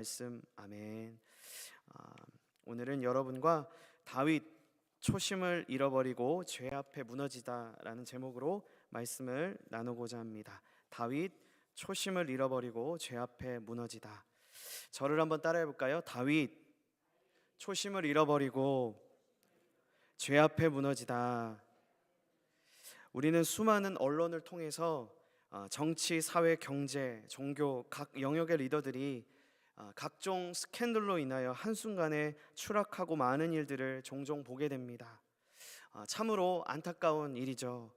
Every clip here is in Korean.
말씀 아멘. 오늘은 여러분과 다윗 초심을 잃어버리고 죄 앞에 무너지다라는 제목으로 말씀을 나누고자 합니다. 다윗 초심을 잃어버리고 죄 앞에 무너지다. 저를 한번 따라해 볼까요? 다윗 초심을 잃어버리고 죄 앞에 무너지다. 우리는 수많은 언론을 통해서 정치, 사회, 경제, 종교 각 영역의 리더들이 각종 스캔들로 인하여 한순간에 추락하고 많은 일들을 종종 보게 됩니다. 참으로 안타까운 일이죠.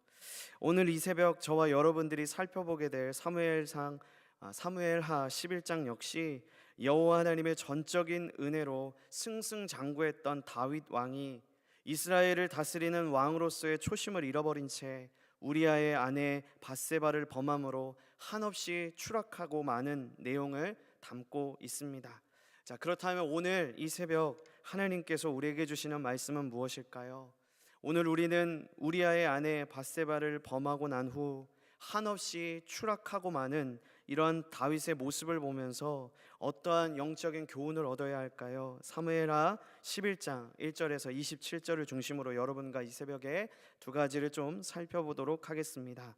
오늘 이 새벽 저와 여러분들이 살펴보게 될 사무엘하 11장 역시 여호와 하나님의 전적인 은혜로 승승장구했던 다윗 왕이 이스라엘을 다스리는 왕으로서의 초심을 잃어버린 채 우리아의 아내 밧세바를 범함으로 한없이 추락하고 많은 내용을 담고 있습니다. 자, 그렇다면 오늘 이 새벽 하나님께서 우리에게 주시는 말씀은 무엇일까요? 오늘 우리는 우리아의 아내 밧세바를 범하고 난 후 한없이 추락하고 많은 이러한 다윗의 모습을 보면서 어떠한 영적인 교훈을 얻어야 할까요? 사무엘하 11장 1절에서 27절을 중심으로 여러분과 이 새벽에 두 가지를 좀 살펴보도록 하겠습니다.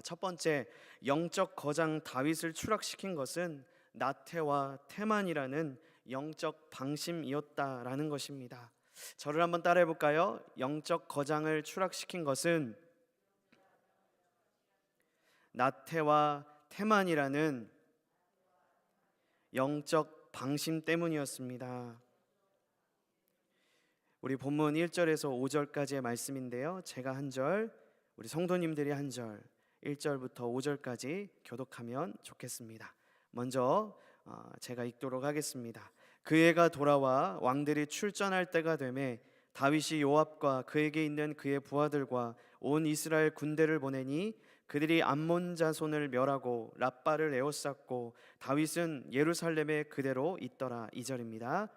첫 번째, 영적 거장 다윗을 추락시킨 것은 나태와 태만이라는 영적 방심이었다라는 것입니다. 저를 한번 따라해 볼까요? 영적 거장을 추락시킨 것은 나태와 태만이라는 영적 방심 때문이었습니다. 우리 본문 1절에서 5절까지의 말씀인데요, 제가 한 절, 우리 성도님들이 한 절, 1절부터 5절까지 교독하면 좋겠습니다. 먼저 제가 읽도록 하겠습니다. 그 해가 돌아와 왕들이 출전할 때가 되매 다윗이 요압과 그에게 있는 그의 부하들과 온 이스라엘 군대를 보내니 그들이 암몬 자손을 멸하고 랍바를 에워쌌고 다윗은 예루살렘에 그대로 있더라. 2절입니다.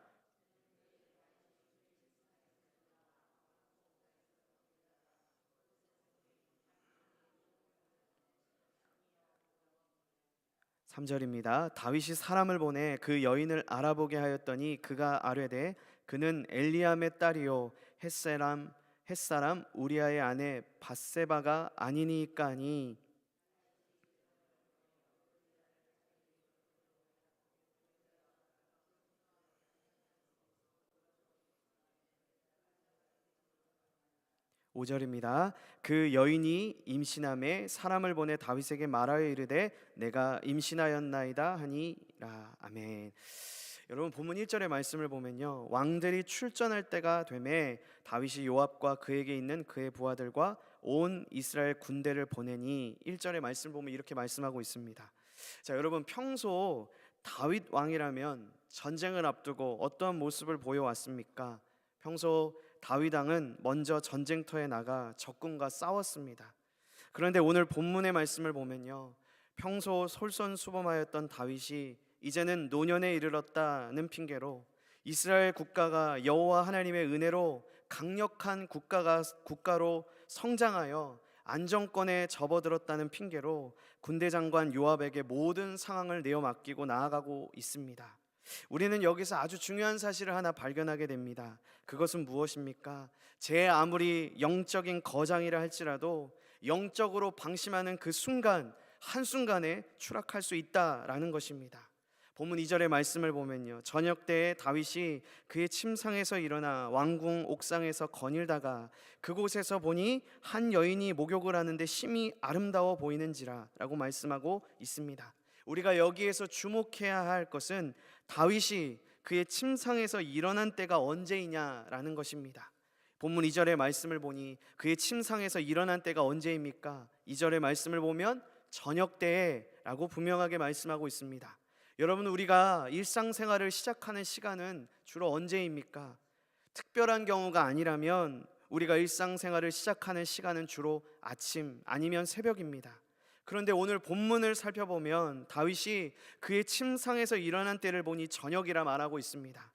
(3절입니다) 다윗이 사람을 보내 그 여인을 알아보게 하였더니 그가 아뢰되 그는 엘리암의 딸이요 햇사람 우리아의 아내 밧세바가 아니니까 하니 5절입니다. 그 여인이 임신함에 사람을 보내 다윗에게 말하여 이르되 내가 임신하였나이다 하니라. 아멘. 여러분, 본문 1절의 말씀을 보면요, 왕들이 출전할 때가 되매 다윗이 요압과 그에게 있는 그의 부하들과 온 이스라엘 군대를 보내니 1절의 말씀을 보면 이렇게 말씀하고 있습니다. 자, 여러분, 평소 다윗 왕이라면 전쟁을 앞두고 어떠한 모습을 보여왔습니까? 평소 다윗 왕은 먼저 전쟁터에 나가 적군과 싸웠습니다. 그런데 오늘 본문의 말씀을 보면요, 평소 솔선수범하였던 다윗이 이제는 노년에 이르렀다는 핑계로 이스라엘 국가가 여호와 하나님의 은혜로 강력한 국가로 성장하여 안정권에 접어들었다는 핑계로 군대 장관 요압에게 모든 상황을 내어 맡기고 나아가고 있습니다. 우리는 여기서 아주 중요한 사실을 하나 발견하게 됩니다. 그것은 무엇입니까? 제 아무리 영적인 거장이라 할지라도 영적으로 방심하는 그 순간, 한순간에 추락할 수 있다라는 것입니다. 본문 2절의 말씀을 보면요, 저녁 때에 다윗이 그의 침상에서 일어나 왕궁 옥상에서 거닐다가 그곳에서 보니 한 여인이 목욕을 하는데 심히 아름다워 보이는지라 라고 말씀하고 있습니다. 우리가 여기에서 주목해야 할 것은 다윗이 그의 침상에서 일어난 때가 언제이냐라는 것입니다. 본문 2절의 말씀을 보니 그의 침상에서 일어난 때가 언제입니까? 2절의 말씀을 보면 저녁 때에 라고 분명하게 말씀하고 있습니다. 여러분, 우리가 일상생활을 시작하는 시간은 주로 언제입니까? 특별한 경우가 아니라면 우리가 일상생활을 시작하는 시간은 주로 아침 아니면 새벽입니다. 그런데 오늘 본문을 살펴보면 다윗이 그의 침상에서 일어난 때를 보니 저녁이라 말하고 있습니다.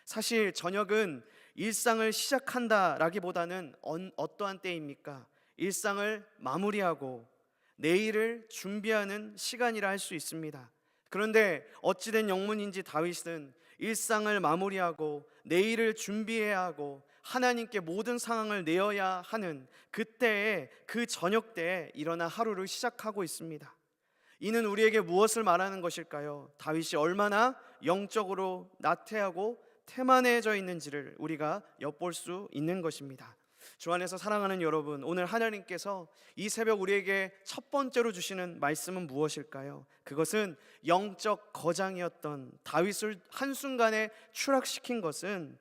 사실 저녁은 일상을 시작한다라기보다는 어떠한 때입니까? 일상을 마무리하고 내일을 준비하는 시간이라 할 수 있습니다. 그런데 어찌된 영문인지 다윗은 일상을 마무리하고 내일을 준비해야 하고 하나님께 모든 상황을 내어야 하는 그때에, 그 저녁 때에 일어나 하루를 시작하고 있습니다. 이는 우리에게 무엇을 말하는 것일까요? 다윗이 얼마나 영적으로 나태하고 태만해져 있는지를 우리가 엿볼 수 있는 것입니다. 주 안에서 사랑하는 여러분, 오늘 하나님께서 이 새벽 우리에게 첫 번째로 주시는 말씀은 무엇일까요? 그것은 영적 거장이었던 다윗을 한순간에 추락시킨 것은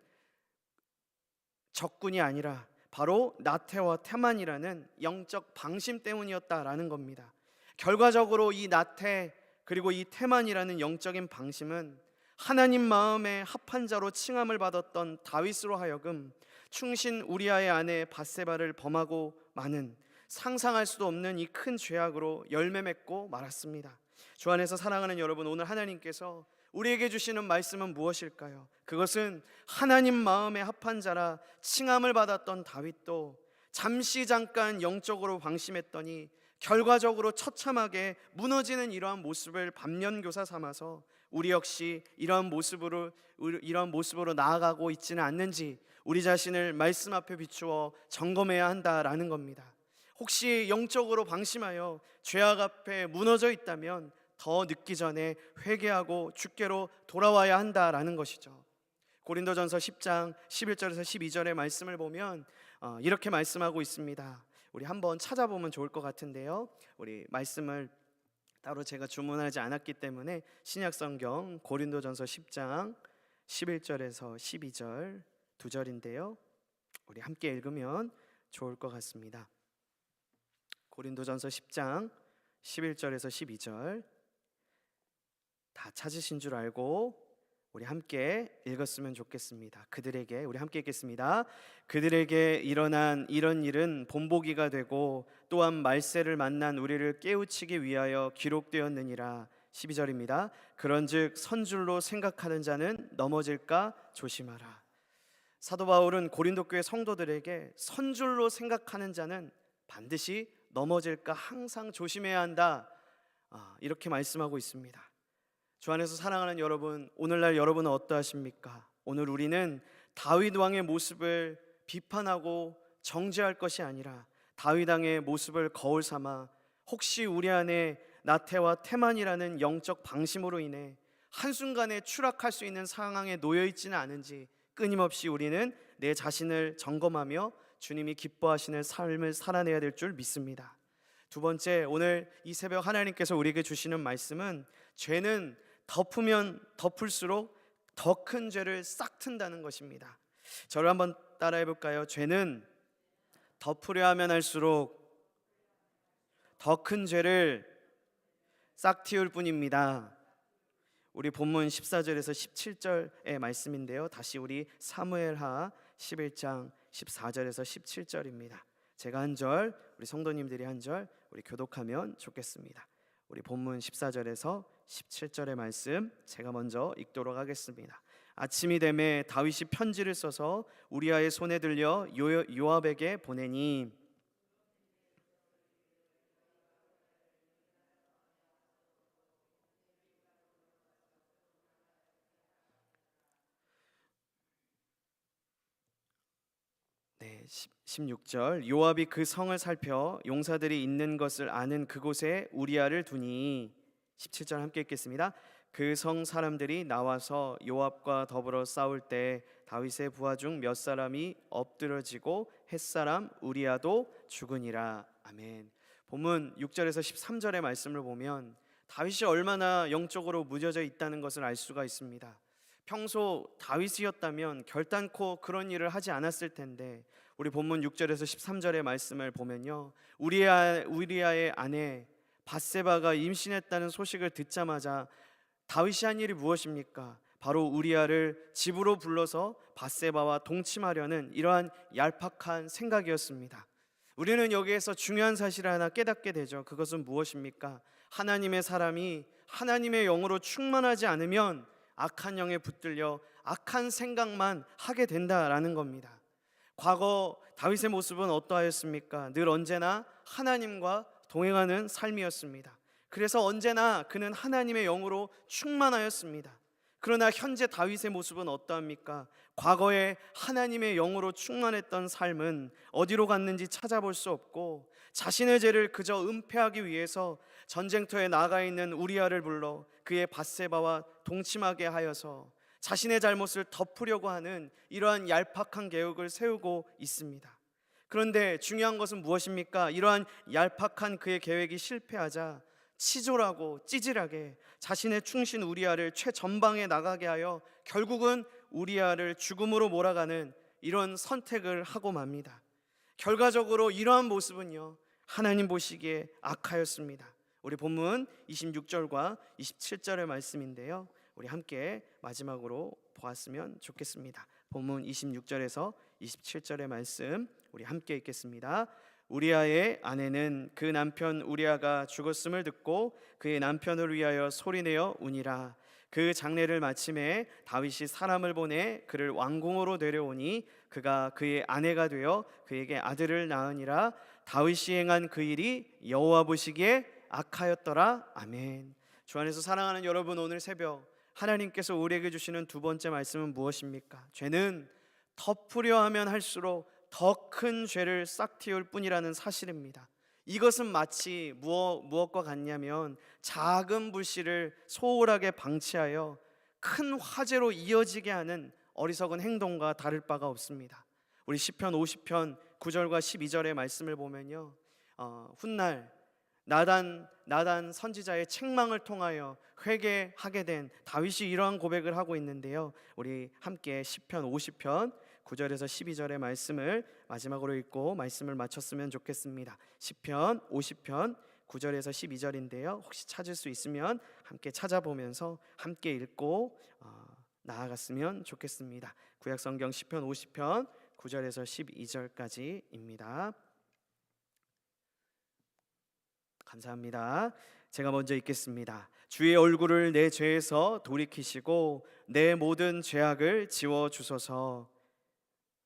적군이 아니라 바로 나태와 태만이라는 영적 방심 때문이었다라는 겁니다. 결과적으로 이 나태 그리고 이 태만이라는 영적인 방심은 하나님 마음에 합한 자로 칭함을 받았던 다윗으로 하여금 충신 우리아의 아내 밧세바를 범하고 마는 상상할 수도 없는 이 큰 죄악으로 열매 맺고 말았습니다. 주 안에서 사랑하는 여러분, 오늘 하나님께서 우리에게 주시는 말씀은 무엇일까요? 그것은 하나님 마음에 합한 자라 칭함을 받았던 다윗도 잠시 잠깐 영적으로 방심했더니 결과적으로 처참하게 무너지는 이러한 모습을 반면교사 삼아서 우리 역시 이러한 모습으로 나아가고 있지는 않는지 우리 자신을 말씀 앞에 비추어 점검해야 한다라는 겁니다. 혹시 영적으로 방심하여 죄악 앞에 무너져 있다면 더 늦기 전에 회개하고 주께로 돌아와야 한다라는 것이죠. 고린도전서 10장 11절에서 12절의 말씀을 보면 이렇게 말씀하고 있습니다. 우리 한번 찾아보면 좋을 것 같은데요, 우리 말씀을 따로 제가 주문하지 않았기 때문에 신약성경 고린도전서 10장 11절에서 12절 두 절인데요, 우리 함께 읽으면 좋을 것 같습니다. 고린도전서 10장 11절에서 12절 다 찾으신 줄 알고 우리 함께 읽었으면 좋겠습니다. 그들에게, 우리 함께 읽겠습니다. 그들에게 일어난 이런 일은 본보기가 되고 또한 말세를 만난 우리를 깨우치기 위하여 기록되었느니라. 12절입니다. 그런즉 선줄로 생각하는 자는 넘어질까 조심하라. 사도 바울은 고린도 교회 성도들에게 선줄로 생각하는 자는 반드시 넘어질까 항상 조심해야 한다, 이렇게 말씀하고 있습니다. 주 안에서 사랑하는 여러분, 오늘날 여러분은 어떠하십니까? 오늘 우리는 다윗 왕의 모습을 비판하고 정죄할 것이 아니라 다윗 왕의 모습을 거울 삼아 혹시 우리 안에 나태와 태만이라는 영적 방심으로 인해 한순간에 추락할 수 있는 상황에 놓여 있지는 않은지 끊임없이 우리는 내 자신을 점검하며 주님이 기뻐하시는 삶을 살아내야 될 줄 믿습니다. 두 번째, 오늘 이 새벽 하나님께서 우리에게 주시는 말씀은 죄는 덮으면 덮을수록 더 큰 죄를 싹 튼다는 것입니다. 저를 한번 따라해 볼까요? 죄는 덮으려 하면 할수록 더 큰 죄를 싹 틔울 뿐입니다. 우리 본문 14절에서 17절의 말씀인데요, 다시 우리 사무엘하 11장 14절에서 17절입니다. 제가 한 절, 우리 성도님들이 한 절, 우리 교독하면 좋겠습니다. 우리 본문 14절에서 17절의 말씀 제가 먼저 읽도록 하겠습니다. 아침이 되매 다윗이 편지를 써서 우리아의 손에 들려 요압에게 보내니 네, 16절. 요압이 그 성을 살펴 용사들이 있는 것을 아는 그곳에 우리아를 두니. 17절 함께 읽겠습니다. 그 성 사람들이 나와서 요압과 더불어 싸울 때 다윗의 부하 중 몇 사람이 엎드러지고 햇사람 우리아도 죽으니라. 아멘. 본문 6절에서 13절의 말씀을 보면 다윗이 얼마나 영적으로 무뎌져 있다는 것을 알 수가 있습니다. 평소 다윗이었다면 결단코 그런 일을 하지 않았을 텐데, 우리 본문 6절에서 13절의 말씀을 보면요, 우리아의 아내 밧세바가 임신했다는 소식을 듣자마자 다윗이 한 일이 무엇입니까? 바로 우리아를 집으로 불러서 밧세바와 동침하려는 이러한 얄팍한 생각이었습니다. 우리는 여기에서 중요한 사실을 하나 깨닫게 되죠. 그것은 무엇입니까? 하나님의 사람이 하나님의 영으로 충만하지 않으면 악한 영에 붙들려 악한 생각만 하게 된다라는 겁니다. 과거 다윗의 모습은 어떠하였습니까? 늘 언제나 하나님과 동행하는 삶이었습니다. 그래서 언제나 그는 하나님의 영으로 충만하였습니다. 그러나 현재 다윗의 모습은 어떠합니까? 과거에 하나님의 영으로 충만했던 삶은 어디로 갔는지 찾아볼 수 없고, 자신의 죄를 그저 은폐하기 위해서 전쟁터에 나가 있는 우리아를 불러 그의 밧세바와 동침하게 하여서 자신의 잘못을 덮으려고 하는 이러한 얄팍한 계획을 세우고 있습니다. 그런데 중요한 것은 무엇입니까? 이러한 얄팍한 그의 계획이 실패하자 치졸하고 찌질하게 자신의 충신 우리아를 최전방에 나가게 하여 결국은 우리아를 죽음으로 몰아가는 이런 선택을 하고 맙니다. 결과적으로 이러한 모습은요, 하나님 보시기에 악하였습니다. 우리 본문 26절과 27절의 말씀인데요, 우리 함께 마지막으로 보았으면 좋겠습니다. 본문 26절에서 27절의 말씀 우리 함께 읽겠습니다. 우리아의 아내는 그 남편 우리아가 죽었음을 듣고 그의 남편을 위하여 소리내어 우니라. 그 장례를 마침에 다윗이 사람을 보내 그를 왕궁으로 데려오니 그가 그의 아내가 되어 그에게 아들을 낳으니라. 다윗이 행한 그 일이 여호와 보시기에 악하였더라. 아멘. 주 안에서 사랑하는 여러분, 오늘 새벽 하나님께서 우리에게 주시는 두 번째 말씀은 무엇입니까? 죄는 덮으려 하면 할수록 더 큰 죄를 싹틔울 뿐이라는 사실입니다. 이것은 마치 무엇과 같냐면 작은 불씨를 소홀하게 방치하여 큰 화재로 이어지게 하는 어리석은 행동과 다를 바가 없습니다. 우리 시편 50편 9절과 12절의 말씀을 보면요, 훗날 나단 선지자의 책망을 통하여 회개하게 된 다윗이 이러한 고백을 하고 있는데요, 우리 함께 시편 50편 9절에서 12절의 말씀을 마지막으로 읽고 말씀을 마쳤으면 좋겠습니다. 시편 50편 9절에서 12절인데요, 혹시 찾을 수 있으면 함께 찾아보면서 함께 읽고 나아갔으면 좋겠습니다. 구약성경 시편 50편 9절에서 12절까지입니다. 감사합니다. 제가 먼저 읽겠습니다. 주의 얼굴을 내 죄에서 돌이키시고 내 모든 죄악을 지워주소서.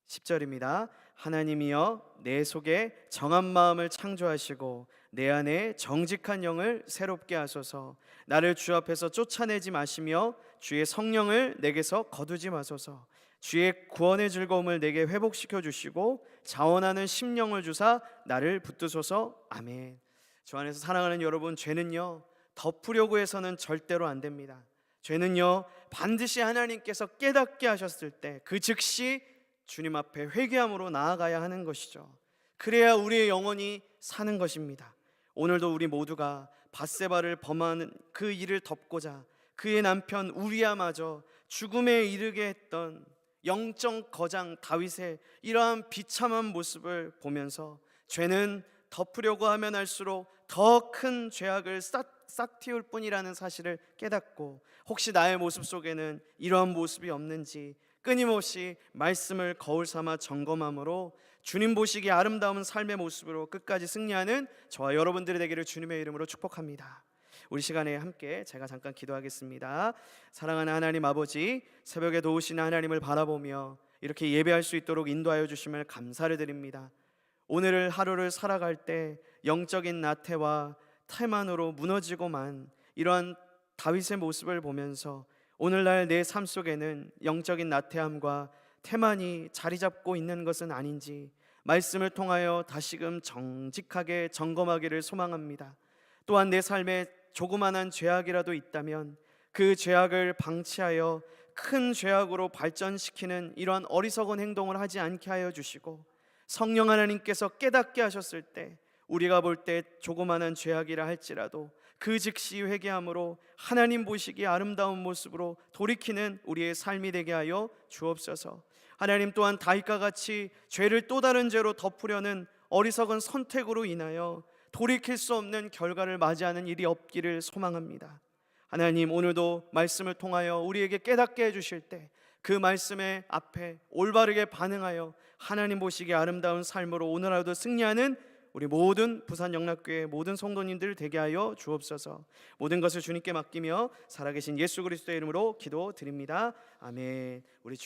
10절입니다. 하나님이여, 내 속에 정한 마음을 창조하시고 내 안에 정직한 영을 새롭게 하소서. 나를 주 앞에서 쫓아내지 마시며 주의 성령을 내게서 거두지 마소서. 주의 구원의 즐거움을 내게 회복시켜 주시고 자원하는 심령을 주사 나를 붙드소서. 아멘. 주 안에서 사랑하는 여러분, 죄는요 덮으려고 해서는 절대로 안 됩니다. 죄는요 반드시 하나님께서 깨닫게 하셨을 때 그 즉시 주님 앞에 회개함으로 나아가야 하는 것이죠. 그래야 우리의 영혼이 사는 것입니다. 오늘도 우리 모두가 밧세바를 범하는 그 일을 덮고자 그의 남편 우리아마저 죽음에 이르게 했던 영적 거장 다윗의 이러한 비참한 모습을 보면서 죄는 덮으려고 하면 할수록 더 큰 죄악을 싹틔울 뿐이라는 사실을 깨닫고, 혹시 나의 모습 속에는 이러한 모습이 없는지 끊임없이 말씀을 거울 삼아 점검함으로 주님 보시기에 아름다운 삶의 모습으로 끝까지 승리하는 저와 여러분들이 되기를 주님의 이름으로 축복합니다. 우리 시간에 함께 제가 잠깐 기도하겠습니다. 사랑하는 하나님 아버지, 새벽에 도우시는 하나님을 바라보며 이렇게 예배할 수 있도록 인도하여 주심을 감사를 드립니다. 오늘 하루를 살아갈 때 영적인 나태와 태만으로 무너지고만 이러한 다윗의 모습을 보면서 오늘날 내 삶 속에는 영적인 나태함과 태만이 자리 잡고 있는 것은 아닌지 말씀을 통하여 다시금 정직하게 점검하기를 소망합니다. 또한 내 삶에 조그만한 죄악이라도 있다면 그 죄악을 방치하여 큰 죄악으로 발전시키는 이러한 어리석은 행동을 하지 않게 하여 주시고, 성령 하나님께서 깨닫게 하셨을 때 우리가 볼 때 조그마한 죄악이라 할지라도 그 즉시 회개함으로 하나님 보시기에 아름다운 모습으로 돌이키는 우리의 삶이 되게 하여 주옵소서. 하나님 또한 다윗과 같이 죄를 또 다른 죄로 덮으려는 어리석은 선택으로 인하여 돌이킬 수 없는 결과를 맞이하는 일이 없기를 소망합니다. 하나님, 오늘도 말씀을 통하여 우리에게 깨닫게 해주실 때 그 말씀의 앞에 올바르게 반응하여 하나님 보시기에 아름다운 삶으로 오늘 하루도 승리하는 우리 모든 부산 영락교회 모든 성도님들 되게 하여 주옵소서. 모든 것을 주님께 맡기며 살아계신 예수 그리스도의 이름으로 기도드립니다. 아멘. 우리